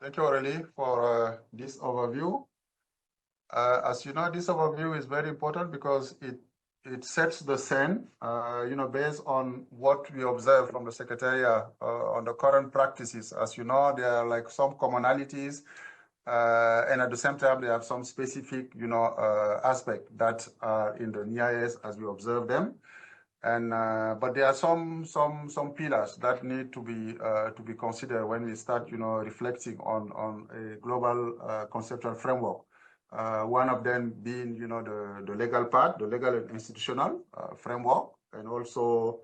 Thank you, Aurélie, for this overview. As you know, this overview is very important because it sets the scene, based on what we observe from the Secretariat on the current practices. As you know, there are like some commonalities, and at the same time, there are some specific, aspects that are in the NIAS as we observe them. And but there are some pillars that need to be considered when we start, reflecting on a global conceptual framework. One of them being, the legal part, the legal and institutional framework, and also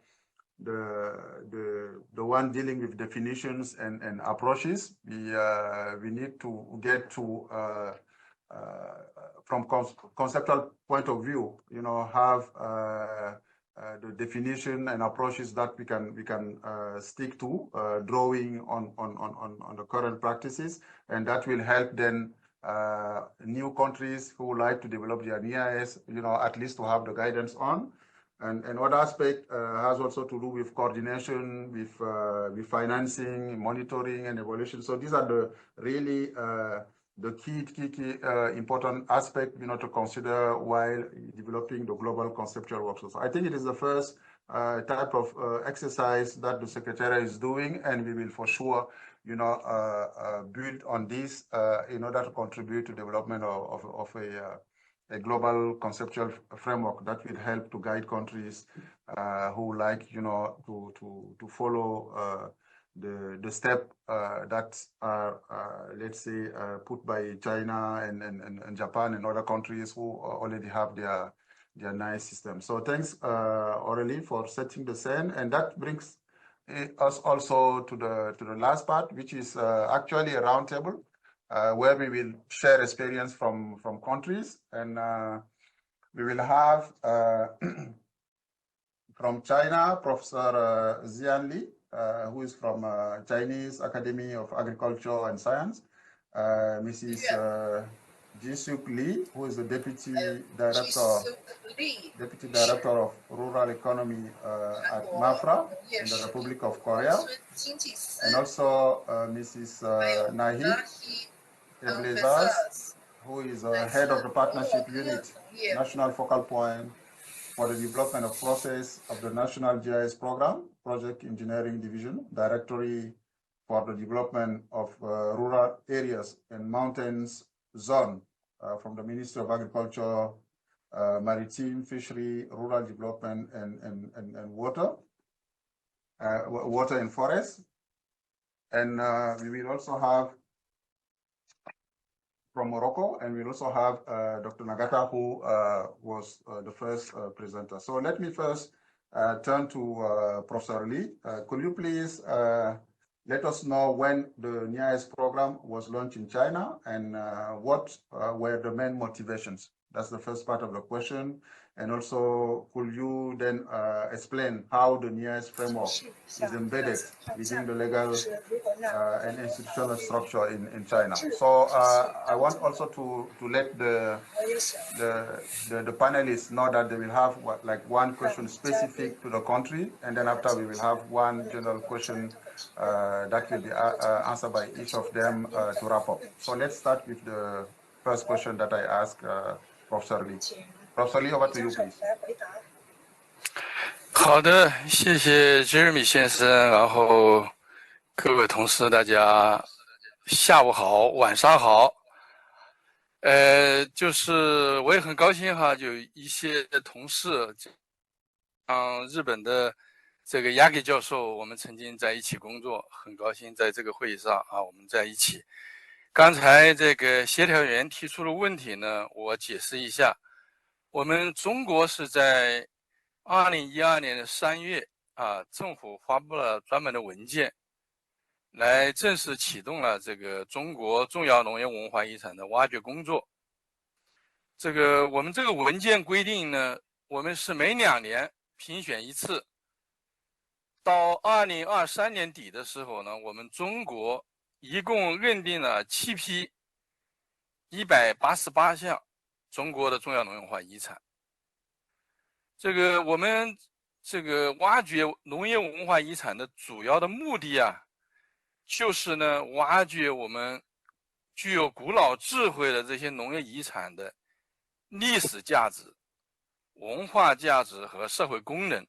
the one dealing with definitions and approaches. We need to get to from conceptual point of view, have the definition and approaches that we can stick to, drawing on the current practices, and that will help then new countries who like to develop their NIAS, at least to have the guidance on. And another aspect has also to do with coordination, with financing, monitoring, and evaluation. So these are the really the key important aspect, to consider while developing the global conceptual workshop. So I think it is the first type of exercise that the Secretariat is doing, and we will for sure, build on this in order to contribute to development of a global conceptual framework that will help to guide countries who like, to follow the step that are, let's say, put by China and Japan and other countries who already have their nice system. So thanks, Aurélie, for setting the scene, and that brings us also to the last part, which is actually a roundtable where we will share experience from countries, and we will have from China, Professor Xian Li, who is from Chinese Academy of Agriculture and Science, Mrs. Jisuk Li, who is the Deputy Director of Rural Economy at MAFRA in the Republic of Korea, and also Mrs. Nahi Eblezas, who is Head of the Partnership Unit, National Focal Point for the Development of Process of the National GIS Program, Project Engineering Division, Directory for the Development of Rural Areas and Mountains Zone from the Ministry of Agriculture, Maritime, Fishery, Rural Development, and Water, Water and Forest. And we will also have from Morocco, and we'll also have Dr. Nagata, who was the first presenter. So let me first turn to Professor Li. Could you please let us know when the NIAS program was launched in China, and what were the main motivations? That's the first part of the question. And also, could you then explain how the NIAS framework is embedded within the legal and institutional structure in China? So I want also to let the panelists know that they will have one question specific to the country, and then after we will have one general question that will be answered by each of them to wrap up. So let's start with the first question that I asked Professor Li. Professor Li, over to you, please. 好的，谢谢 Jeremy 先生，然后各位同事，大家下午好，晚上好。就是我也很高兴哈，有一些同事，日本的这个 Yagi 教授，我们曾经在一起工作，很高兴在这个会议上啊，我们在一起。刚才这个协调员提出的问题呢，我解释一下。我们中国是在2012年的3月啊，政府发布了专门的文件，来正式启动了这个中国重要农业文化遗产的挖掘工作。这个我们这个文件规定呢，我们是每2年评选一次。到2023年底的时候呢，我们中国一共认定了7批188项中国的重要农业文化遗产。这个我们这个挖掘农业文化遗产的主要的目的啊，就是呢挖掘我们具有古老智慧的这些农业遗产的历史价值、文化价值和社会功能，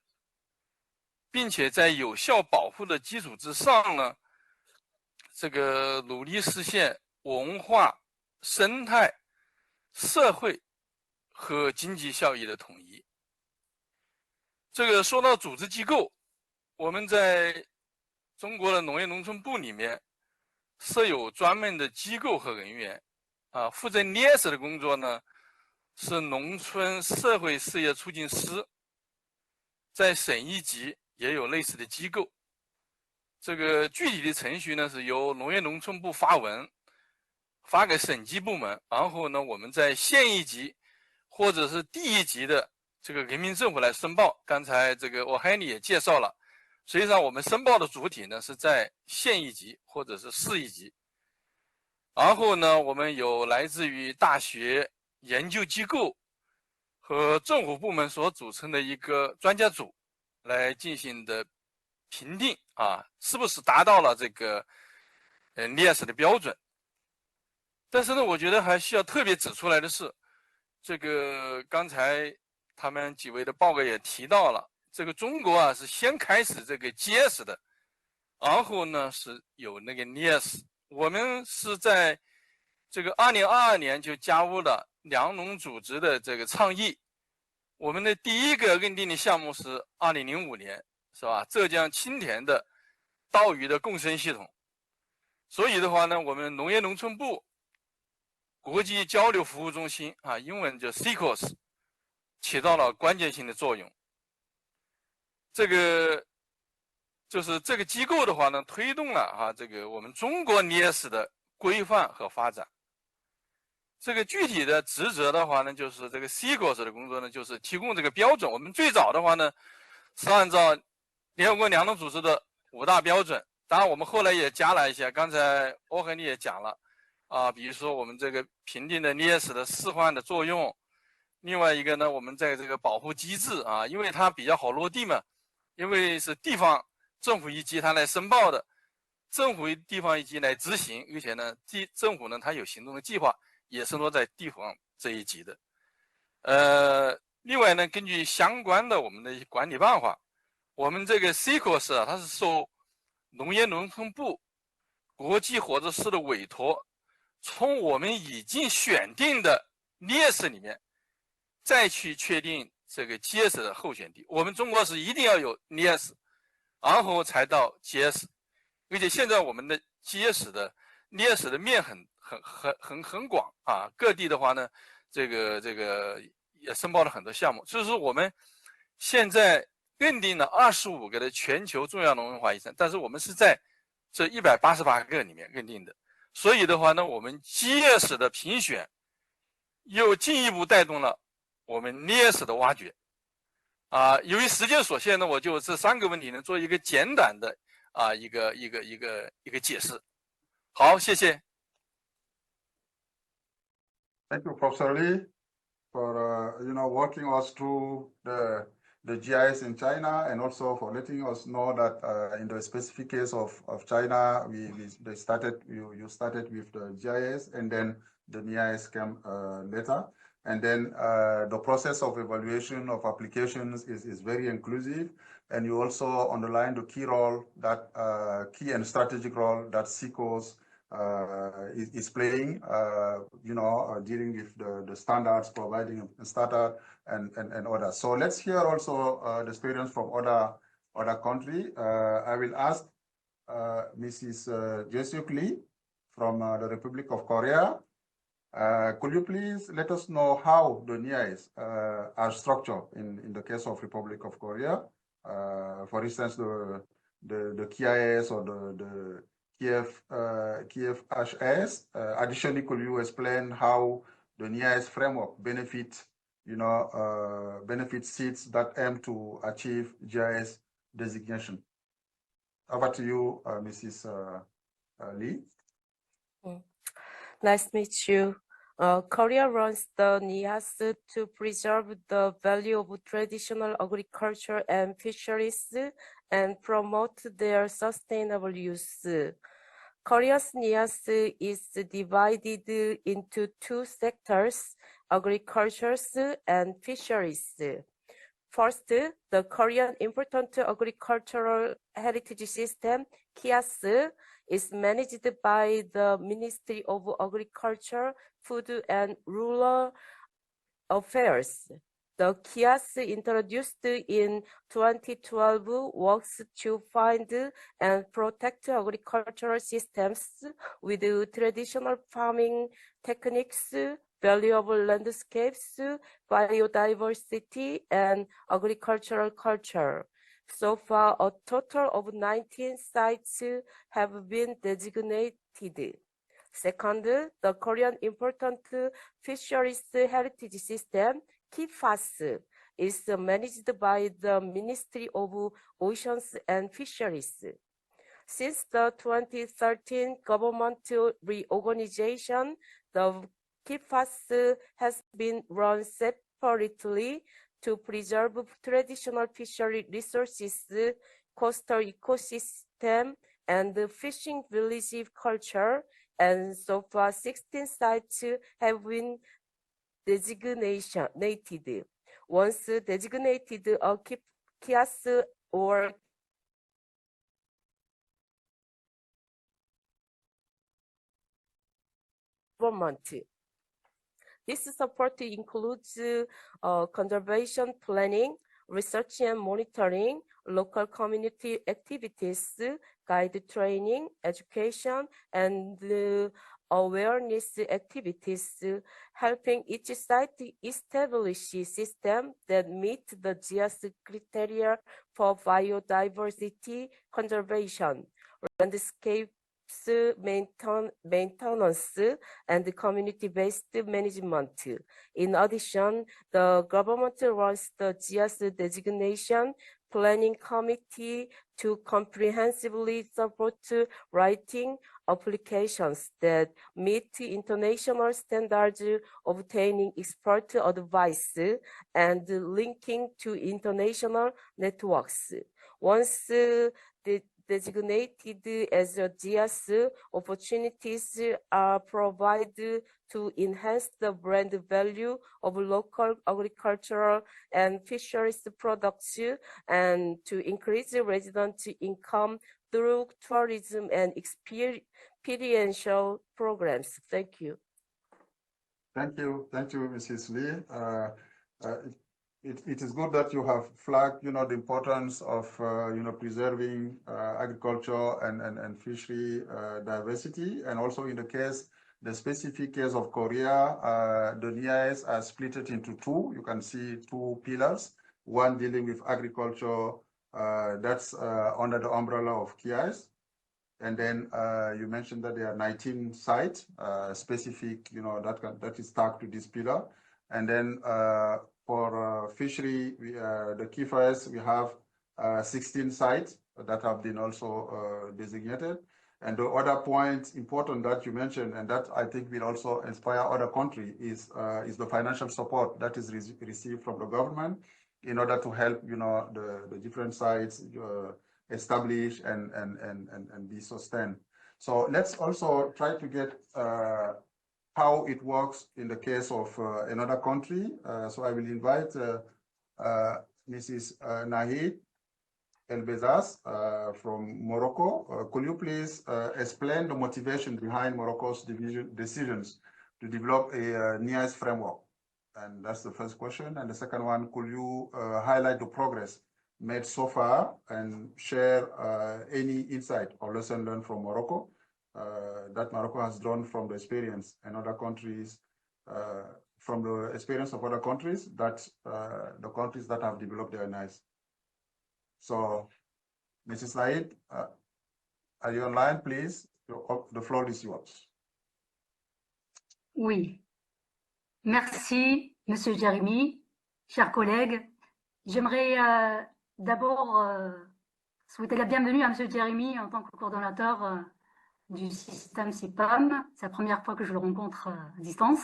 并且在有效保护的基础之上呢，这个努力实现文化、生态、社会和经济效益的统一。这个说到组织机构，我们在中国的农业农村部里面设有专门的机构和人员，负责烈士的工作呢是农村社会事业促进司，在省一级也有类似的机构。这个具体的程序呢是由农业农村部发文发给省级部门，然后呢我们在县一级或者是地一级的这个人民政府来申报。刚才这个我海里也介绍了，实际上我们申报的主体呢是在县一级或者是市一级。然后呢我们有来自于大学、研究机构和政府部门所组成的一个专家组来进行的评定是不是达到了这个烈士的标准。但是呢我觉得还需要特别指出来的是，这个刚才他们几位的报告也提到了，这个中国是先开始这个结实的，然后呢是有那个烈士。我们是在这个2022年就加入了粮农组织的这个倡议。我们的第一个认定的项目是2005年，是吧？浙江青田的稻鱼的共生系统。所以的话呢，我们农业农村部国际交流服务中心英文叫 CICOS， 起到了关键性的作用。这个就是这个机构的话呢，推动了这个我们中国烈士的规范和发展。这个具体的职责的话呢，就是这个 CICOS 的工作呢，就是提供这个标准。我们最早的话呢，是按照联合国粮农组织的5大标准，当然我们后来也加了一些，刚才欧和你也讲了比如说我们这个评定的烈士的示范的作用。另外一个呢，我们在这个保护机制因为它比较好落地嘛，因为是地方政府一级它来申报的，政府地方一级来执行，而且呢政府呢它有行动的计划，也是落在地方这一级的。另外呢，根据相关的我们的管理办法，我们这个 CICOS 它是受农业农村部国际合作社的委托，从我们已经选定的烈士里面再去确定这个结实的候选地。我们中国是一定要有烈士，然后才到结实。而且现在我们的结实的烈士的面很广各地的话呢，这个也申报了很多项目。就是我们现在认定了25个的全球重要农文化遗产，但是我们是在这188个里面认定的。所以的话呢，我们结实的评选又进一步带动了我们烈士的挖掘。由于时间所限呢，我就这3个问题呢做一个简短的一个解释。好，谢谢。Thank you, Professor Lee, for walking us through the GIS in China, and also for letting us know that in the specific case of China, you started with the GIS, and then the NIS came later. And then the process of evaluation of applications is very inclusive. And you also underline the key role that key and strategic role that CICOS is playing, dealing with the standards, providing a starter and others. So let's hear also the experience from other country. I will ask Mrs. Jesyuk Lee from the Republic of Korea. Could you please let us know how the NIAs are structured in the case of Republic of Korea? For instance, the KIS or the KFHS. Additionally, could you explain how the NIAS framework benefit seats that aim to achieve GIS designation? Over to you, Mrs. Lee. Nice to meet you. Korea runs the NIAS to preserve the value of traditional agriculture and fisheries and promote their sustainable use. Korea's NIAS is divided into two sectors, agriculture and fisheries. First, the Korean Important Agricultural Heritage System, KIAS, is managed by the Ministry of Agriculture, Food and Rural Affairs. The KIAS introduced in 2012 works to find and protect agricultural systems with traditional farming techniques, valuable landscapes, biodiversity, and agricultural culture. So far, a total of 19 sites have been designated. Second, the Korean Important Fisheries Heritage System, KIFAS, is managed by the Ministry of Oceans and Fisheries. Since the 2013 government reorganization, the KIFAS has been run separately to preserve traditional fishery resources, coastal ecosystem, and fishing village culture, and so far 16 sites have been designated. Once designated, a KIAS or government. This support includes conservation planning, research and monitoring, local community activities, guide training, education, and awareness activities, helping each site establish a system that meet the GIAS criteria for biodiversity conservation, landscape maintenance, and community-based management. In addition, the government runs the GIAS designation planning committee to comprehensively support writing applications that meet international standards, obtaining expert advice, and linking to international networks. Once designated as a GIAS, opportunities are provided to enhance the brand value of local agricultural and fisheries products and to increase resident income through tourism and experiential programs. Thank you. Thank you, Mrs. Lee. It is good that you have flagged, the importance of, preserving agriculture and fishery diversity, and also in the specific case of Korea, the NIAS are split it into two. You can see two pillars, one dealing with agriculture, that's under the umbrella of KIAS. And then you mentioned that there are 19 sites specific, that is tagged to this pillar. And then for fishery, the KIFAS, we have 16 sites that have been also designated. And the other point important that you mentioned, and that I think will also inspire other countries, is the financial support that is received from the government in order to help, the different sites establish and be sustained. So let's also try to get how it works in the case of another country. So I will invite Mrs. Nahid El-Bezaz from Morocco. Could you please explain the motivation behind Morocco's decisions to develop a NIAS framework? And that's the first question. And the second one, could you highlight the progress made so far and share any insight or lesson learned from Morocco that Morocco has drawn from the experience in other countries, from the experience of other countries, that the countries that have developed their NIAS. So, Mrs. Said, are you online, please? The floor is yours. Oui. Merci, Monsieur Jérémy, chers collègues. J'aimerais d'abord souhaiter la bienvenue à Monsieur Jérémy en tant que coordonnateur du système CIPAM. C'est la première fois que je le rencontre à distance.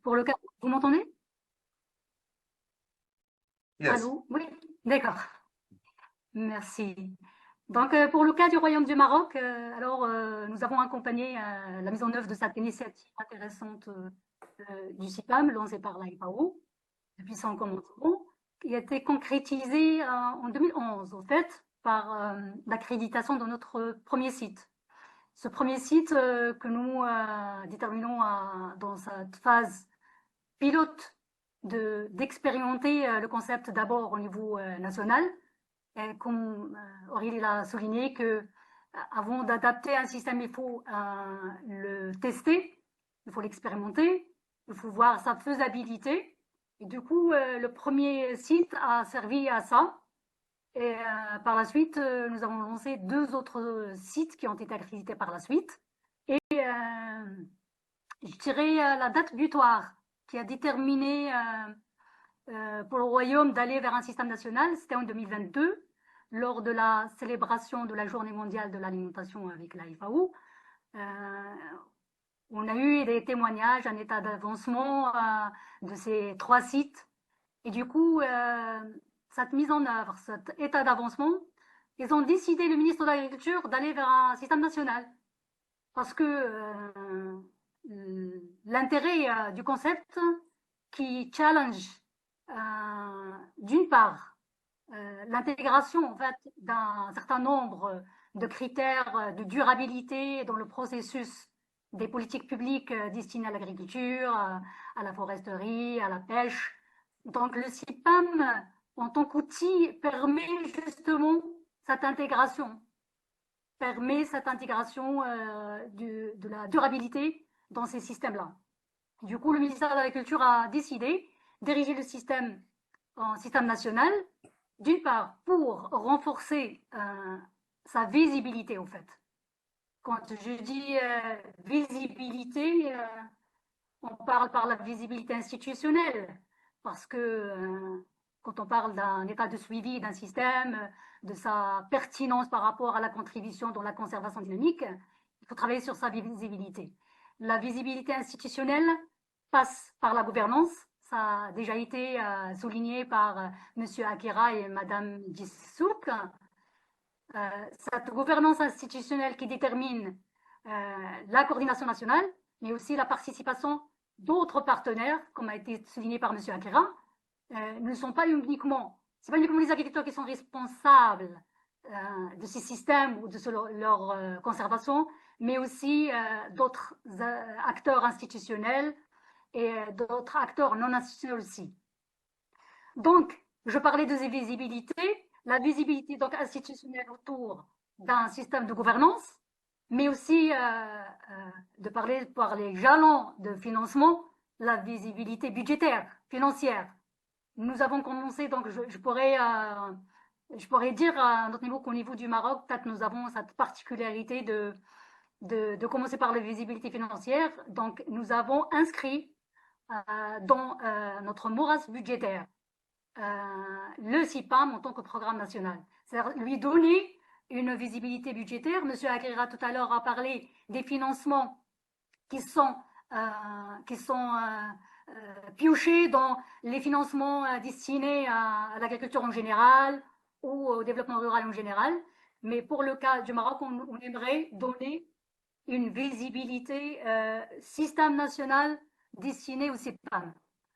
Pour le cas, vous m'entendez? Yes. Allô? Oui, d'accord. Merci. Donc, pour le cas du Royaume du Maroc, nous avons accompagné la mise en œuvre de cette initiative intéressante du CIPAM, lancée par la FAO, depuis son commencement, qui a été concrétisée en 2011, au fait, par l'accréditation de notre premier site. Ce premier site que nous déterminons dans cette phase pilote d'expérimenter le concept d'abord au niveau national. Et comme Aurélie l'a souligné, que avant d'adapter un système, il faut le tester, il faut l'expérimenter, il faut voir sa faisabilité. Et du coup, le premier site a servi à ça. Et par la suite, nous avons lancé 2 autres sites qui ont été accrédités par la suite. Et je dirais la date butoir qui a déterminé pour le Royaume d'aller vers un système national, c'était en 2022, lors de la célébration de la Journée mondiale de l'alimentation avec la FAO. On a eu des témoignages, un état d'avancement de ces 3 sites. Et du coup, cette mise en œuvre, cet état d'avancement, ils ont décidé, le ministre de l'Agriculture, d'aller vers un système national. Parce que l'intérêt du concept qui challenge, d'une part, l'intégration en fait, d'un certain nombre de critères de durabilité dans le processus des politiques publiques destinées à l'agriculture, à la foresterie, à la pêche. Donc le CIPAM, en tant qu'outil, permet justement cette intégration, de la durabilité dans ces systèmes-là. Du coup, le ministère de l'Agriculture a décidé d'ériger le système en système national, d'une part pour renforcer sa visibilité, en fait. Quand je dis visibilité, on parle par la visibilité institutionnelle, parce que quand on parle d'un état de suivi d'un système, de sa pertinence par rapport à la contribution dans la conservation dynamique, il faut travailler sur sa visibilité. La visibilité institutionnelle passe par la gouvernance. Ça a déjà été souligné par Monsieur Akira et Madame Gissouk. Cette gouvernance institutionnelle qui détermine la coordination nationale, mais aussi la participation d'autres partenaires, comme a été souligné par Monsieur Akira, ne sont pas uniquement, c'est pas uniquement les agriculteurs qui sont responsables de ces systèmes ou de leur conservation, mais aussi d'autres acteurs institutionnels et d'autres acteurs non institutionnels aussi. Donc, je parlais de visibilité, la visibilité donc institutionnelle autour d'un système de gouvernance, mais aussi de parler par les jalons de financement, la visibilité budgétaire, financière. Nous avons commencé, donc je pourrais dire à notre niveau qu'au niveau du Maroc, peut-être nous avons cette particularité de commencer par la visibilité financière. Donc, nous avons inscrit dans notre morasse budgétaire le CIPAM en tant que programme national. C'est-à-dire lui donner une visibilité budgétaire. Monsieur Aguirre tout à l'heure a parlé des financements qui sont piochés dans les financements destinés à l'agriculture en général ou au développement rural en général. Mais pour le cas du Maroc, on aimerait donner une visibilité système national destiné au CIPAM.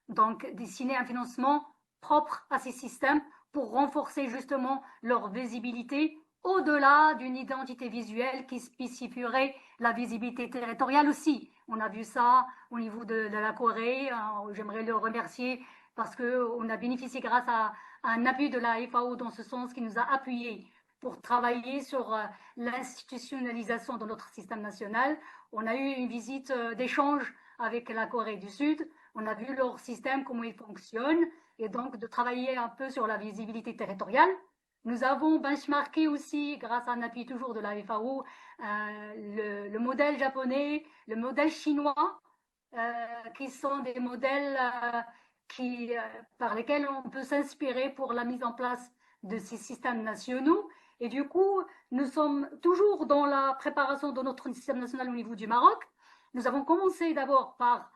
Donc, destiné à un financement propre à ces systèmes pour renforcer justement leur visibilité au-delà d'une identité visuelle qui spécifierait la visibilité territoriale aussi. On a vu ça au niveau de la Corée. J'aimerais le remercier parce qu'on a bénéficié grâce à un appui de la FAO dans ce sens qui nous a appuyés pour travailler sur l'institutionnalisation de notre système national. On a eu une visite d'échange avec la Corée du Sud. On a vu leur système, comment il fonctionne, et donc de travailler un peu sur la visibilité territoriale. Nous avons benchmarké aussi, grâce à un appui toujours de la FAO, le modèle japonais, le modèle chinois, qui sont des modèles par lesquels on peut s'inspirer pour la mise en place de ces systèmes nationaux. Et du coup, nous sommes toujours dans la préparation de notre système national au niveau du Maroc. Nous avons commencé d'abord par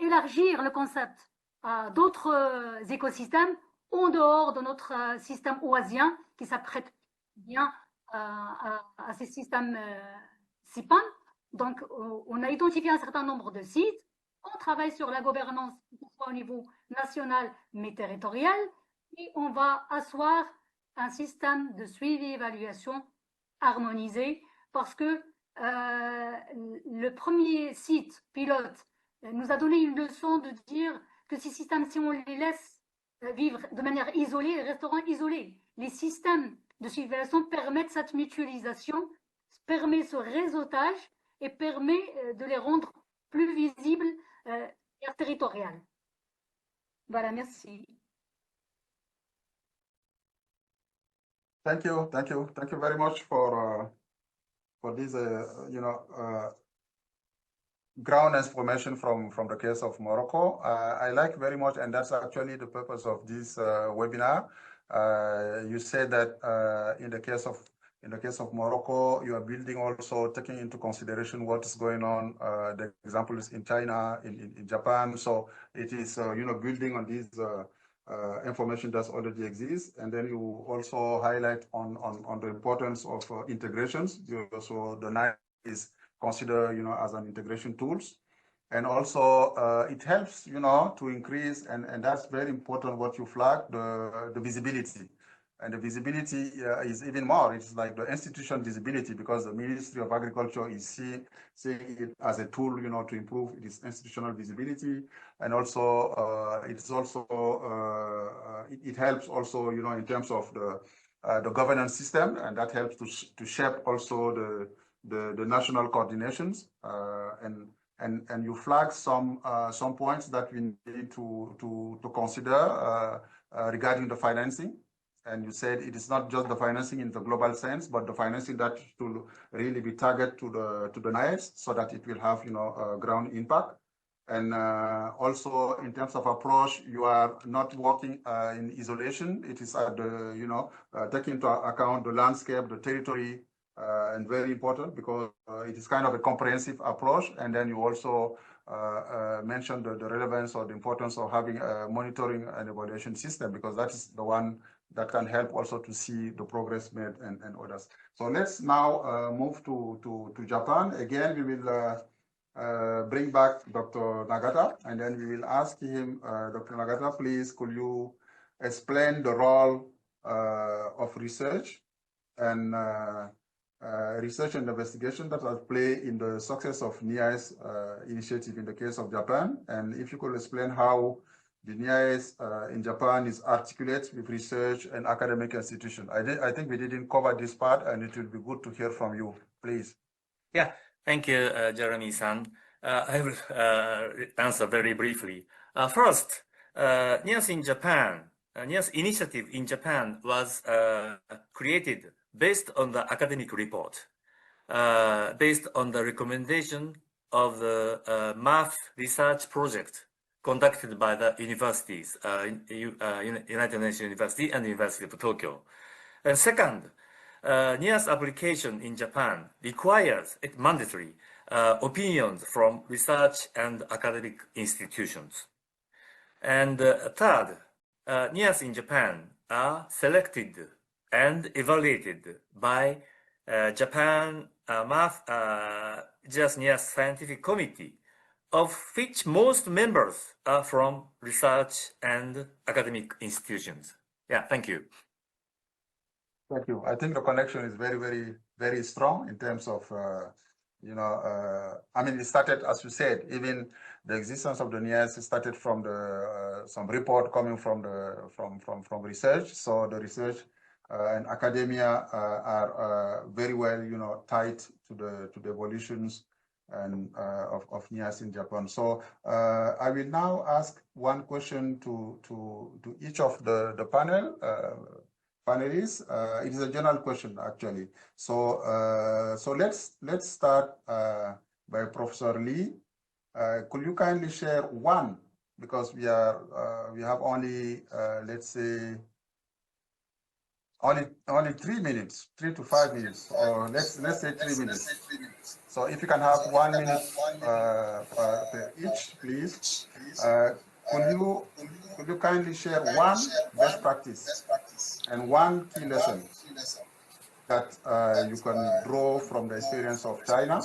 élargir le concept à d'autres écosystèmes en dehors de notre système oasien qui s'apprête bien à ces systèmes CIPAM. Donc, on a identifié un certain nombre de sites. On travaille sur la gouvernance, soit au niveau national, mais territorial. Et on va asseoir un système de suivi et évaluation harmonisé parce que le premier site pilote nous a donné une leçon de dire que ces systèmes, si on les laisse vivre de manière isolée, ils resteront isolés. Les systèmes de suivi et évaluation permettent cette mutualisation, permet ce réseautage et permet de les rendre plus visibles et territoriales. Voilà, merci. Thank you very much for this, ground information from the case of Morocco. I like very much, and that's actually the purpose of this webinar. You said that in the case of Morocco, you are building also taking into consideration what is going on. The example is in China, in Japan. So it is building on this information that already exists, and then you also highlight on the importance of integrations. So the NICE is considered as an integration tools, and also it helps to increase, and that's very important what you flag, the visibility. And the visibility is even more. It's like the institution visibility, because the Ministry of Agriculture is seeing it as a tool, to improve its institutional visibility, and also it helps also, in terms of the governance system, and that helps to shape also the national coordinations, and you flag some points that we need to consider regarding the financing. And you said it is not just the financing in the global sense, but the financing that to really be targeted to the NICE, so that it will have ground impact. And also in terms of approach, you are not working in isolation. It is at the taking into account the landscape, the territory, and very important, because it is kind of a comprehensive approach. And then you also mentioned the relevance or the importance of having a monitoring and evaluation system, because that is the one that can help also to see the progress made and others. So let's now move to Japan. Again, we will bring back Dr. Nagata, and then we will ask him, Dr. Nagata, please, could you explain the role of research and research and investigation that will play in the success of NICE initiative in the case of Japan, and if you could explain how the NICE in Japan is articulate with research and academic institutions. I think we didn't cover this part, and it will be good to hear from you, please. Yeah, thank you, Jeremy-san. I will answer very briefly. First, NICE in Japan, NICE initiative in Japan was created based on the academic report, based on the recommendation of the math research project conducted by the universities, United Nations University and the University of Tokyo. And second, NICE application in Japan requires mandatory opinions from research and academic institutions. And third, NICE in Japan are selected and evaluated by Japan Math just NICE Scientific Committee, of which most members are from research and academic institutions. Yeah, thank you. Thank you. I think the connection is very, very, very strong in terms of, I mean, it started, as you said, even the existence of the NICE started from the some report coming from from research. So the research and academia are very well, tied to the evolutions and of NICE in Japan. So I will now ask one question to each of the panel. Panelists. It is a general question, actually. So so let's start by Professor Lee. Could you kindly share one, because we have only let's say only 3 minutes, 3 to 5 minutes, or let's say 3 minutes. So if you can have 1 minute per each, please. Could you kindly share one best practice and one key lesson that you can draw from the experience of China.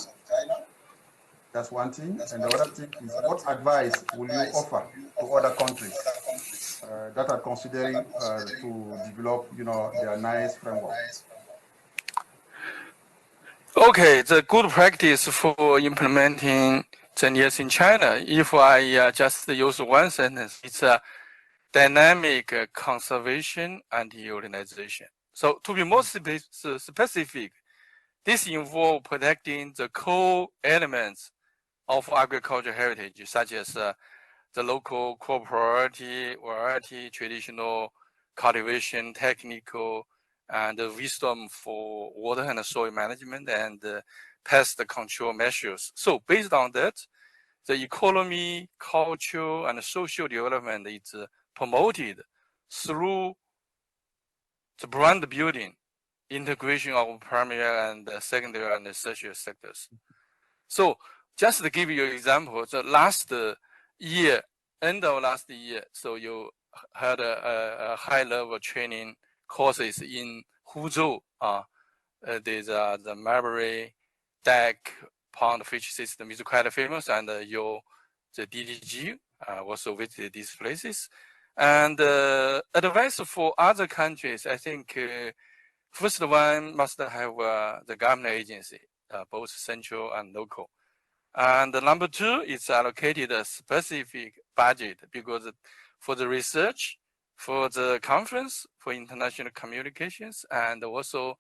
That's one thing. And the other thing is, what advice will you offer to other countries that are considering to develop, their nice framework? Okay, the good practice for implementing the NIS in China, if I just use one sentence, it's a dynamic conservation and utilization. So to be more specific, this involves protecting the core elements of agricultural heritage, such as the local crop variety, traditional cultivation, technical, and wisdom for water and soil management, and pest control measures. So based on that, the economy, culture, and social development is promoted through the brand building, integration of primary and secondary and tertiary sectors. So just to give you an example, the last year, end of last year, so you had a high-level training courses in Huzhou. There's the Marbury Deck pond fish system is quite famous, and the DDG also visited these places. And advice for other countries, I think first one must have the government agency, both central and local. And number two is allocated a specific budget, because for the research, for the conference, for international communications, and also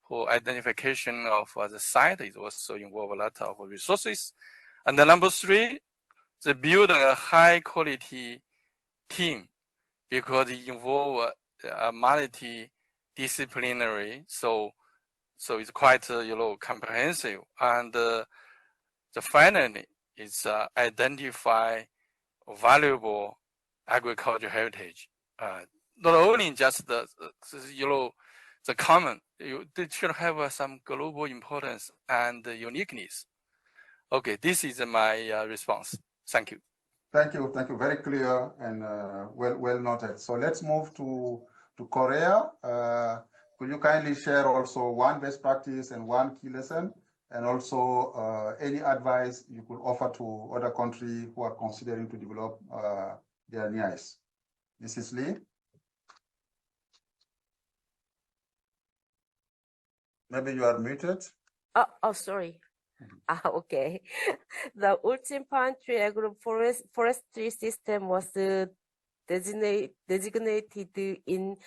for identification of the site, it also involve a lot of resources. And the number three, they build a high quality team, because it involve a multidisciplinary, so it's quite comprehensive. And the finally is identify valuable agricultural heritage. Not only just the common, they should have some global importance and uniqueness. Okay, this is my response. Thank you. Thank you. Very clear and well noted. So let's move to Korea. Could you kindly share also one best practice and one key lesson, and also any advice you could offer to other countries who are considering to develop their NIS? Mrs. Lee? Maybe you are muted. Oh, sorry. Okay. The ultimate pantry agroforestry system was designated in